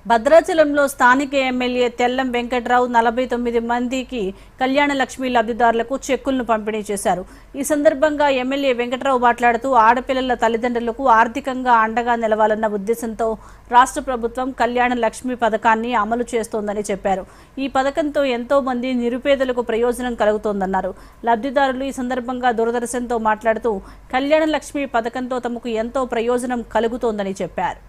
భద్రాచలంలో స్థానిక ఎమ్మెల్యే తెల్లం వెంకట్రావు 49 మందికి కళ్యాణ లక్ష్మి లబ్ధిదారులకు చెక్కులను పంపిణీ చేశారు. ఈ సందర్భంగా ఎమ్మెల్యే వెంకట్రావు మాట్లాడుతూ ఆడపిల్లల తల్లిదండ్రులకు ఆర్థికంగా అండగా నిలవాలన్న ఉద్దేశంతో రాష్ట్ర ప్రభుత్వం కళ్యాణ లక్ష్మి పథకాన్ని అమలు చేస్తోందని చెప్పారు. ఈ పథకంతో ఎంతో మంది నిరుపేదలకు ప్రయోజనం కలుగుతోందన్నారు. లబ్ధిదారులు ఈ సందర్భంగా దూరదర్శన్తో మాట్లాడుతూ కళ్యాణ లక్ష్మి పథకంతో తమకు ఎంతో ప్రయోజనం కలుగుతోందని చెప్పారు.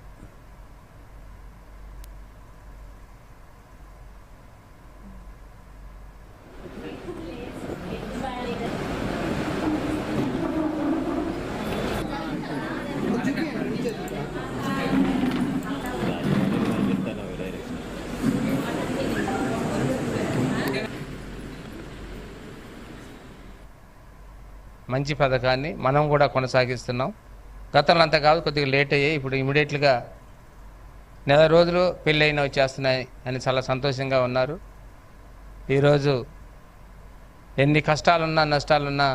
మంచి పథకాన్ని మనం కూడా కొనసాగిస్తున్నాం. గతంలో అంతా కాదు, కొద్దిగా లేట్ అయ్యాయి. ఇప్పుడు ఇమీడియట్గా నెల రోజులు పెళ్ళైన వచ్చేస్తున్నాయి అని చాలా సంతోషంగా ఉన్నారు. ఈరోజు ఎన్ని కష్టాలున్నా నష్టాలున్నా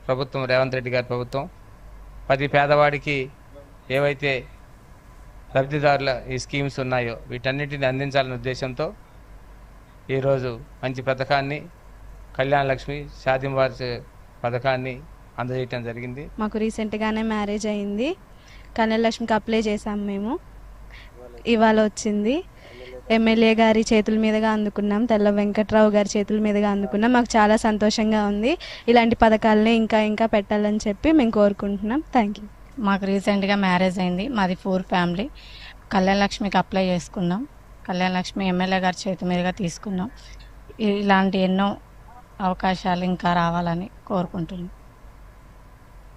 ప్రభుత్వం, రేవంత్ రెడ్డి గారి ప్రభుత్వం ప్రతి పేదవాడికి ఏవైతే లబ్ధిదారుల ఈ స్కీమ్స్ ఉన్నాయో వీటన్నిటిని అందించాలనే ఉద్దేశంతో ఈరోజు మంచి పథకాన్ని కళ్యాణ లక్ష్మి షాదీ ముబారక్ పథకాన్ని అందజేయటం జరిగింది. మాకు రీసెంట్గానే మ్యారేజ్ అయింది. కళ్యాణ లక్ష్మికి అప్లై చేసాం. మేము ఇవాళ వచ్చింది. ఎమ్మెల్యే గారి చేతుల మీదుగా అందుకున్నాం, తెల్లం వెంకట్రావు గారి చేతుల మీదుగా అందుకున్నాం. మాకు చాలా సంతోషంగా ఉంది. ఇలాంటి పథకాలని ఇంకా పెట్టాలని చెప్పి మేము కోరుకుంటున్నాం. Thank you. మాకు రీసెంట్గా మ్యారేజ్ అయింది. మాది 4 ఫ్యామిలీ. కళ్యాణ లక్ష్మికి అప్లై చేసుకున్నాం. కళ్యాణ లక్ష్మి ఎమ్మెల్యే గారి చేతి మీదుగా తీసుకున్నాం. ఇలాంటి ఎన్నో అవకాశాలు ఇంకా రావాలని కోరుకుంటున్నాం.